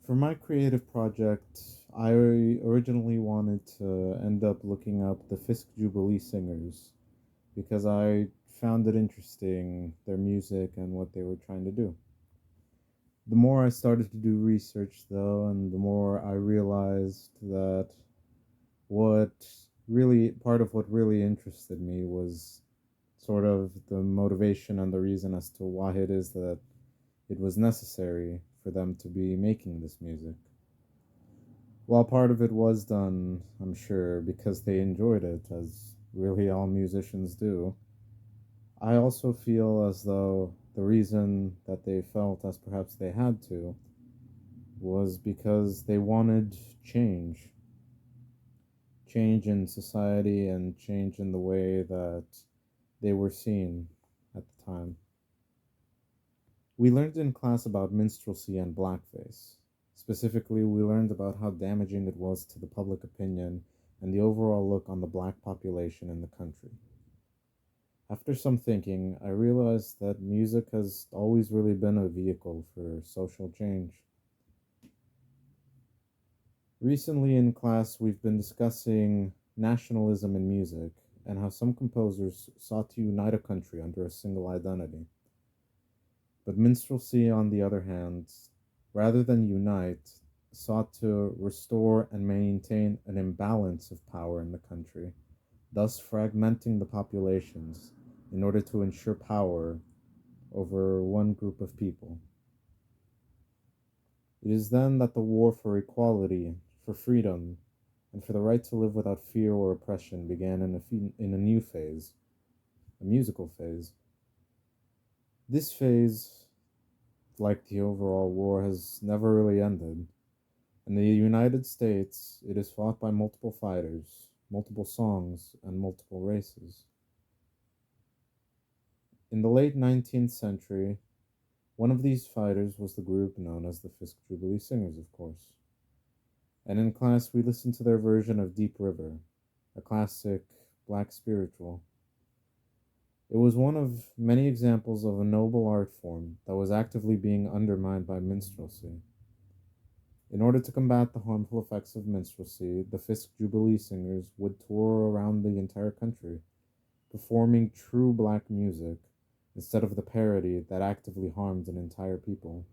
For my creative project, I originally wanted to end up looking up the Fisk Jubilee singers because I found it interesting, their music and what they were trying to do. The more I started to do research, though, and the more I realized that what part of what really interested me was sort of the motivation and the reason as to why it is that it was necessary for them to be making this music. While part of it was done, I'm sure, because they enjoyed it, as really all musicians do, I also feel as though the reason that they felt as perhaps they had to was because they wanted change. Change in society and change in the way that they were seen at the time. We learned in class about minstrelsy and blackface. Specifically, we learned about how damaging it was to the public opinion and the overall look on the black population in the country. After some thinking, I realized that music has always really been a vehicle for social change. Recently in class, we've been discussing nationalism in music and how some composers sought to unite a country under a single identity. But minstrelsy, on the other hand, rather than unite, sought to restore and maintain an imbalance of power in the country, thus fragmenting the populations in order to ensure power over one group of people. It is then that the war for equality, for freedom, and for the right to live without fear or oppression began in a new phase, a musical phase. This phase, like the overall war, has never really ended. In the United States, it is fought by multiple fighters, multiple songs, and multiple races. In the late 19th century, one of these fighters was the group known as the Fisk Jubilee Singers, of course. And in class, we listened to their version of Deep River, a classic black spiritual. It was one of many examples of a noble art form that was actively being undermined by minstrelsy. In order to combat the harmful effects of minstrelsy, the Fisk Jubilee Singers would tour around the entire country, performing true black music instead of the parody that actively harmed an entire people.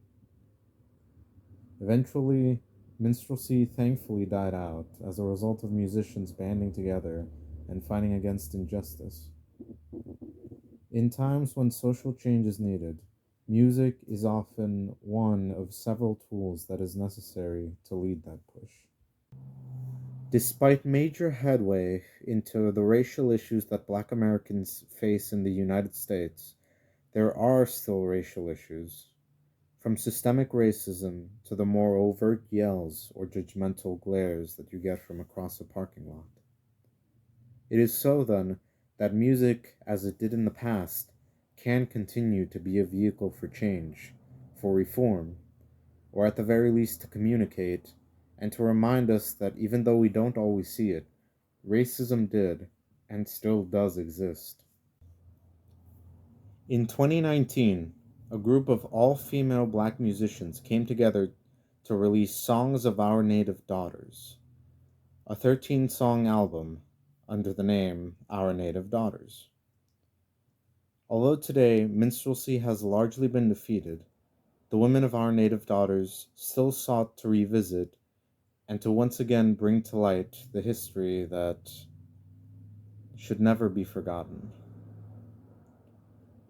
Eventually, minstrelsy thankfully died out as a result of musicians banding together and fighting against injustice. In times when social change is needed, music is often one of several tools that is necessary to lead that push. Despite major headway into the racial issues that black Americans face in the United States, there are still racial issues, from systemic racism to the more overt yells or judgmental glares that you get from across a parking lot. It is so, then, that music, as it did in the past, can continue to be a vehicle for change, for reform, or at the very least to communicate, and to remind us that even though we don't always see it, racism did and still does exist. In 2019, a group of all-female black musicians came together to release Songs of Our Native Daughters, a 13-song album under the name Our Native Daughters. Although today minstrelsy has largely been defeated, the women of Our Native Daughters still sought to revisit and to once again bring to light the history that should never be forgotten.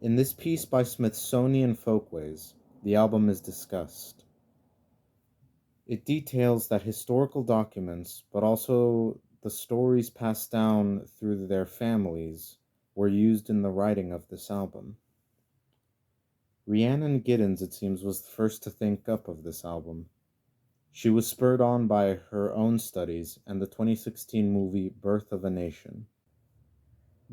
In this piece by Smithsonian Folkways, the album is discussed. It details that historical documents, but also the stories passed down through their families, were used in the writing of this album. Rhiannon Giddens, it seems, was the first to think up of this album. She was spurred on by her own studies and the 2016 movie Birth of a Nation.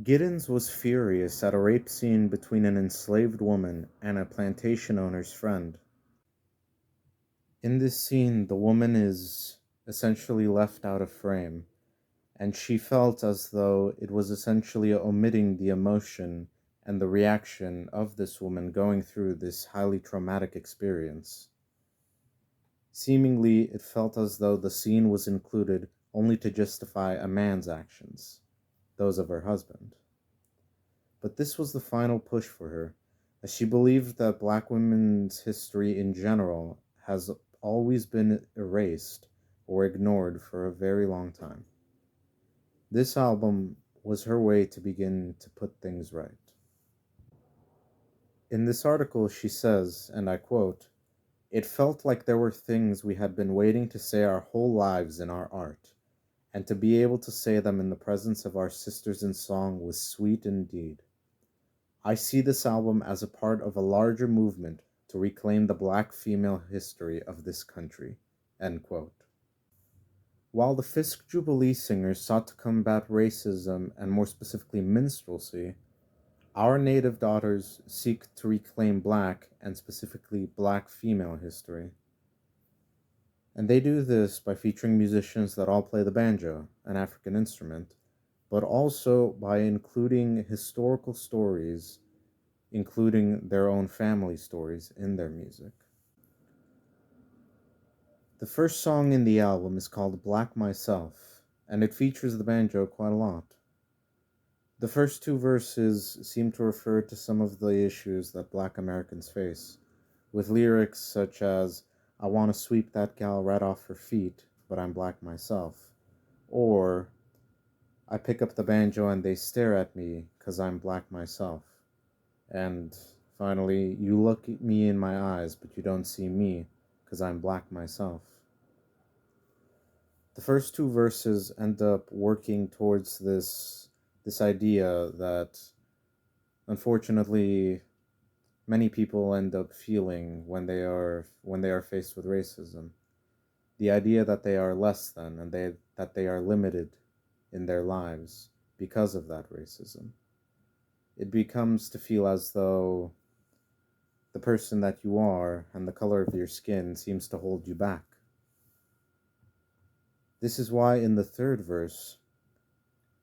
Giddens was furious at a rape scene between an enslaved woman and a plantation owner's friend. In this scene, the woman is essentially left out of frame, and she felt as though it was essentially omitting the emotion and the reaction of this woman going through this highly traumatic experience. Seemingly, it felt as though the scene was included only to justify a man's actions, those of her husband. But this was the final push for her, as she believed that black women's history in general has always been erased or ignored for a very long time. This album was her way to begin to put things right. In this article, she says, and I quote, "It felt like there were things we had been waiting to say our whole lives in our art, and to be able to say them in the presence of our sisters in song was sweet indeed. I see this album as a part of a larger movement to reclaim the black female history of this country." End quote. While the Fisk Jubilee singers sought to combat racism and more specifically minstrelsy, our native daughters seek to reclaim black and specifically black female history. And they do this by featuring musicians that all play the banjo, an African instrument, but also by including historical stories, including their own family stories in their music. The first song in the album is called Black Myself, and it features the banjo quite a lot. The first two verses seem to refer to some of the issues that black Americans face, with lyrics such as, "I want to sweep that gal right off her feet, but I'm black myself," or, "I pick up the banjo and they stare at me 'cause I'm black myself," and finally, "You look at me in my eyes, but you don't see me 'cause I'm black myself." The first two verses end up working towards this idea that unfortunately many people end up feeling when they are faced with racism. The idea that they are less than and that they are limited in their lives because of that racism. It becomes to feel as though the person that you are and the color of your skin seems to hold you back. This is why in the third verse,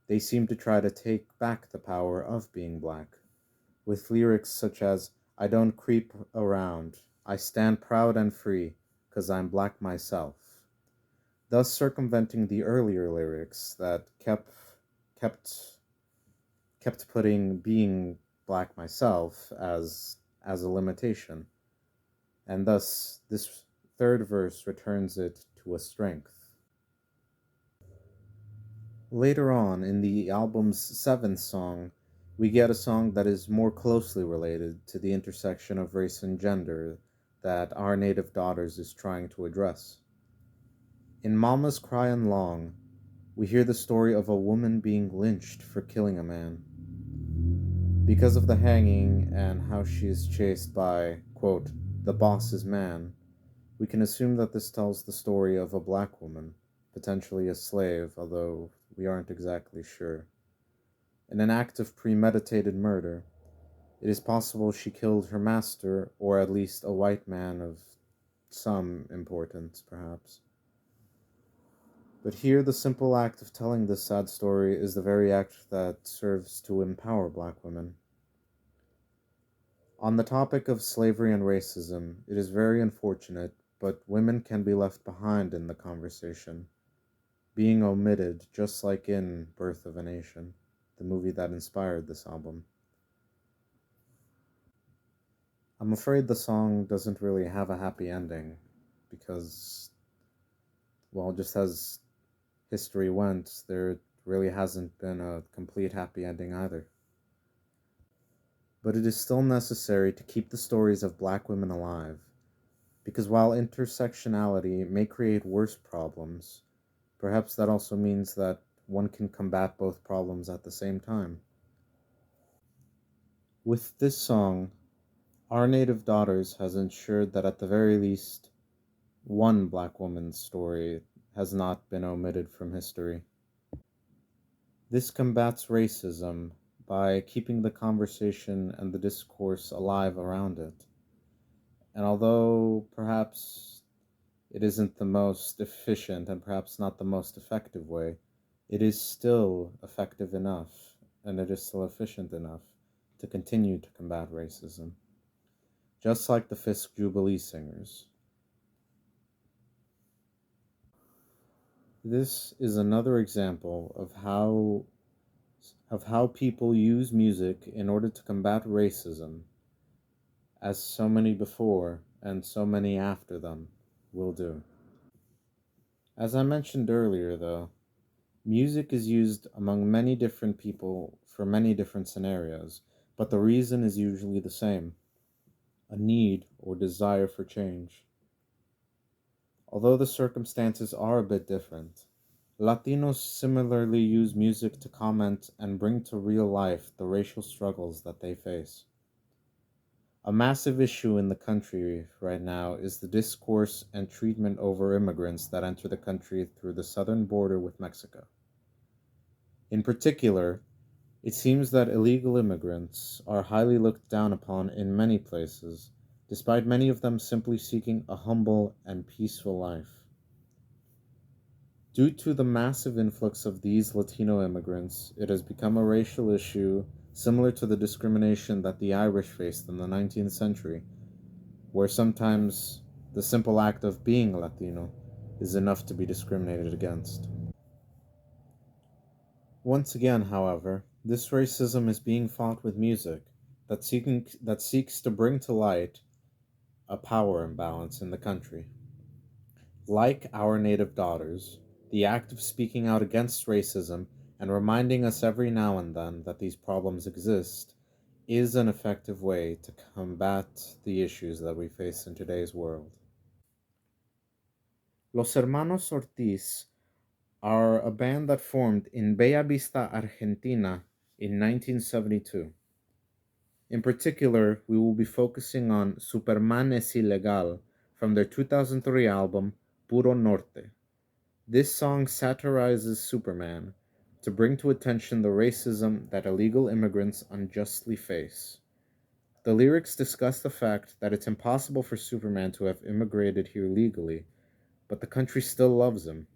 they seem to try to take back the power of being black, with lyrics such as, "I don't creep around, I stand proud and free, 'cause I'm black myself," thus circumventing the earlier lyrics that kept putting being black myself as a limitation, and thus this third verse returns it to a strength. Later on, in the album's seventh song, we get a song that is more closely related to the intersection of race and gender that Our Native Daughters is trying to address. In Mama's Cryin' Long, we hear the story of a woman being lynched for killing a man. Because of the hanging and how she is chased by, quote, "the boss's man," we can assume that this tells the story of a black woman, potentially a slave, although we aren't exactly sure. In an act of premeditated murder, it is possible she killed her master, or at least a white man of some importance, perhaps. But here, the simple act of telling this sad story is the very act that serves to empower black women. On the topic of slavery and racism, it is very unfortunate, but women can be left behind in the conversation, being omitted, just like in Birth of a Nation, the movie that inspired this album. I'm afraid the song doesn't really have a happy ending, because, well, just as history went, there really hasn't been a complete happy ending either. But it is still necessary to keep the stories of black women alive, because while intersectionality may create worse problems, perhaps that also means that one can combat both problems at the same time. With this song, Our Native Daughters has ensured that at the very least, one black woman's story has not been omitted from history. This combats racism by keeping the conversation and the discourse alive around it. And although perhaps it isn't the most efficient and perhaps not the most effective way, it is still effective enough, and it is still efficient enough to continue to combat racism. Just like the Fisk Jubilee singers. This is another example of how people use music in order to combat racism, as so many before and so many after them will do. As I mentioned earlier, though, music is used among many different people for many different scenarios, but the reason is usually the same: a need or desire for change. Although the circumstances are a bit different, Latinos similarly use music to comment and bring to real life the racial struggles that they face. A massive issue in the country right now is the discourse and treatment over immigrants that enter the country through the southern border with Mexico. In particular, it seems that illegal immigrants are highly looked down upon in many places, despite many of them simply seeking a humble and peaceful life. Due to the massive influx of these Latino immigrants, it has become a racial issue similar to the discrimination that the Irish faced in the 19th century, where sometimes the simple act of being Latino is enough to be discriminated against. Once again, however, this racism is being fought with music that seeks to bring to light a power imbalance in the country. Like Our Native Daughters, the act of speaking out against racism and reminding us every now and then that these problems exist is an effective way to combat the issues that we face in today's world. Los Hermanos Ortiz are a band that formed in Bella Vista, Argentina in 1972. In particular, we will be focusing on Superman es Ilegal from their 2003 album Puro Norte. This song satirizes Superman to bring to attention the racism that illegal immigrants unjustly face. The lyrics discuss the fact that it's impossible for Superman to have immigrated here legally, but the country still loves him.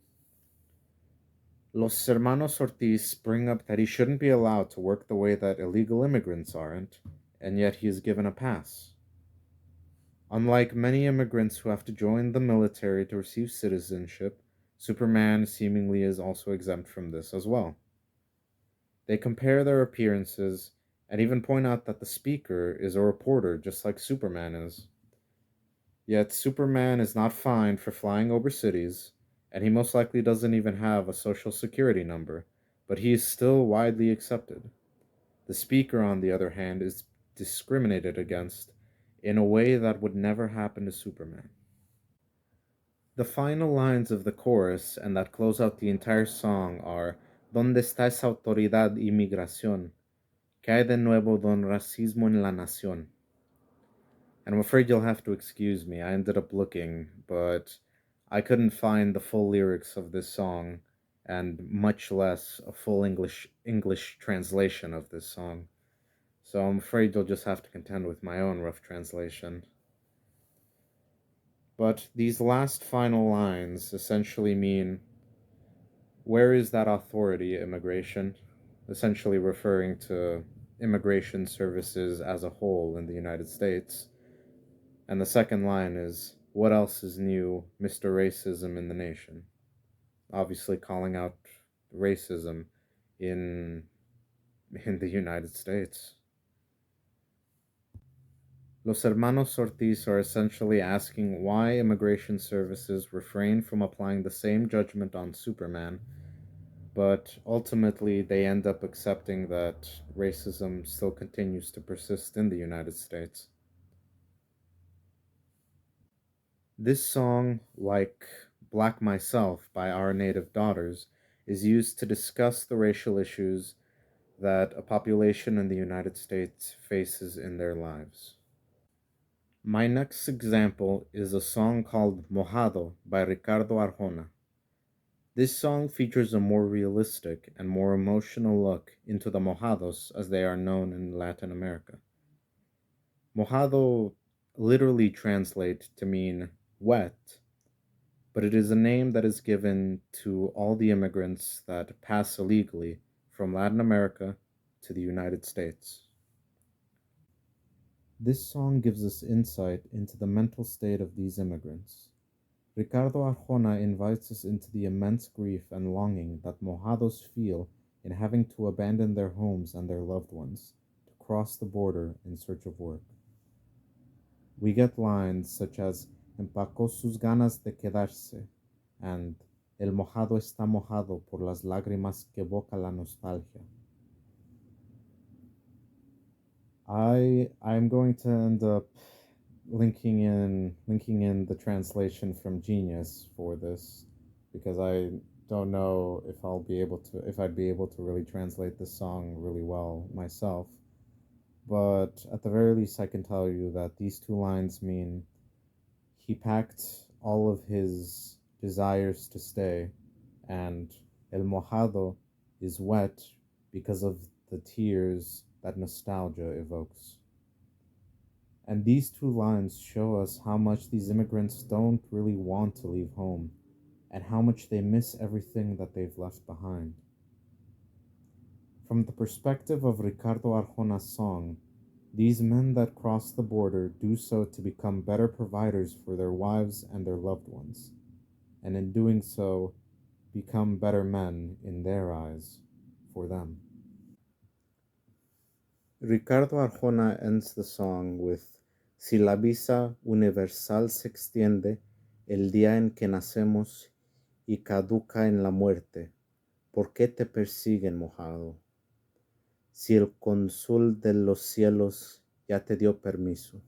Los Hermanos Ortiz bring up that he shouldn't be allowed to work the way that illegal immigrants aren't, and yet he is given a pass. Unlike many immigrants who have to join the military to receive citizenship, Superman seemingly is also exempt from this as well. They compare their appearances and even point out that the speaker is a reporter just like Superman is. Yet Superman is not fined for flying over cities, and he most likely doesn't even have a social security number, but he is still widely accepted. The speaker, on the other hand, is discriminated against in a way that would never happen to Superman. The final lines of the chorus and that close out the entire song are ¿Dónde está esa autoridad y migración? ¿Qué hay de nuevo don racismo en la nación? And I'm afraid you'll have to excuse me. I ended up looking, but I couldn't find the full lyrics of this song, and much less a full English translation of this song. So I'm afraid you'll just have to contend with my own rough translation. But these last final lines essentially mean, where is that authority, immigration? Essentially referring to immigration services as a whole in the United States. And the second line is, what else is new, Mr. Racism in the nation? Obviously calling out racism in the United States. Los Hermanos Ortiz are essentially asking why immigration services refrain from applying the same judgment on Superman, but ultimately they end up accepting that racism still continues to persist in the United States. This song, like Black Myself by Our Native Daughters, is used to discuss the racial issues that a population in the United States faces in their lives. My next example is a song called Mojado by Ricardo Arjona. This song features a more realistic and more emotional look into the mojados as they are known in Latin America. Mojado literally translates to mean wet, but it is a name that is given to all the immigrants that pass illegally from Latin America to the United States. This song gives us insight into the mental state of these immigrants. Ricardo Arjona invites us into the immense grief and longing that Mojados feel in having to abandon their homes and their loved ones to cross the border in search of work. We get lines such as empacó sus ganas de quedarse and el mojado está mojado por las lágrimas que evoca la nostalgia. I'm going to end up linking in the translation from Genius for this because I don't know if I'd be able to really translate this song really well myself. But at the very least I can tell you that these two lines mean he packed all of his desires to stay, and El Mojado is wet because of the tears that nostalgia evokes. And these two lines show us how much these immigrants don't really want to leave home, and how much they miss everything that they've left behind. From the perspective of Ricardo Arjona's song, these men that cross the border do so to become better providers for their wives and their loved ones, and in doing so, become better men in their eyes for them. Ricardo Arjona ends the song with Si la visa universal se extiende el día en que nacemos y caduca en la muerte, ¿por qué te persiguen, mojado? Si el cónsul de los cielos ya te dio permiso.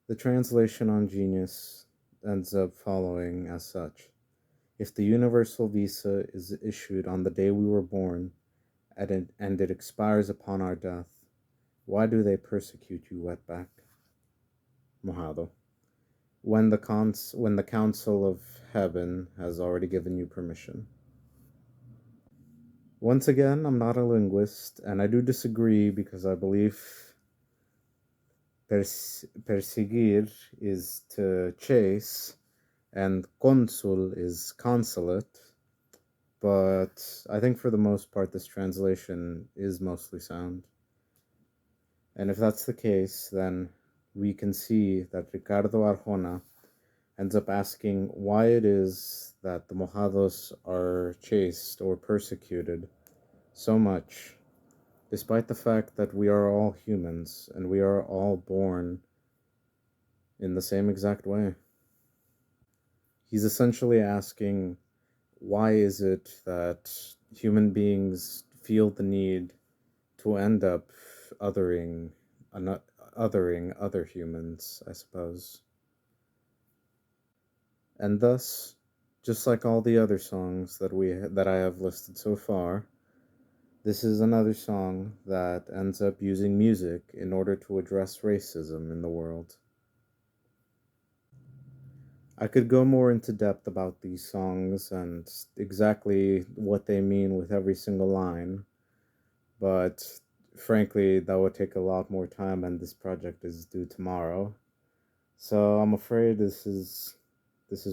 The translation on Genius ends up following as such. If the universal visa is issued on the day we were born, and it expires upon our death, why do they persecute you, wetback? Mojado. When the council of heaven has already given you permission. Once again, I'm not a linguist, and I do disagree because I believe perseguir is to chase, and consul is consulate, but I think for the most part this translation is mostly sound. And if that's the case, then we can see that Ricardo Arjona ends up asking why it is that the Mojados are chased or persecuted so much, despite the fact that we are all humans and we are all born in the same exact way. He's essentially asking, why is it that human beings feel the need to end up othering other humans, I suppose. And thus, just like all the other songs that I have listed so far, this is another song that ends up using music in order to address racism in the world. I could go more into depth about these songs and exactly what they mean with every single line, but frankly, that would take a lot more time, and this project is due tomorrow. So I'm afraid this is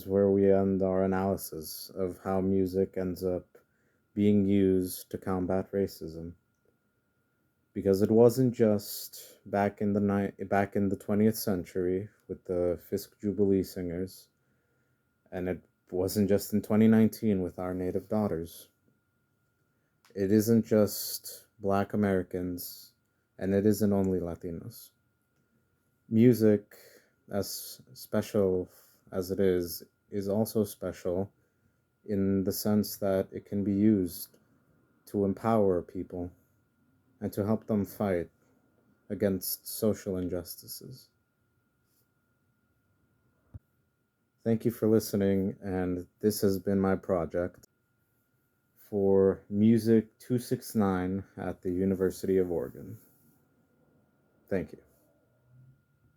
where we end our analysis of how music ends up being used to combat racism. Because it wasn't just back in the 20th century with the Fisk Jubilee singers, and it wasn't just in 2019 with our native daughters. It isn't just Black Americans, and it isn't only Latinos. Music, as special as it is also special in the sense that it can be used to empower people and to help them fight against social injustices. Thank you for listening, and this has been my project for Music 269 at the University of Oregon. Thank you.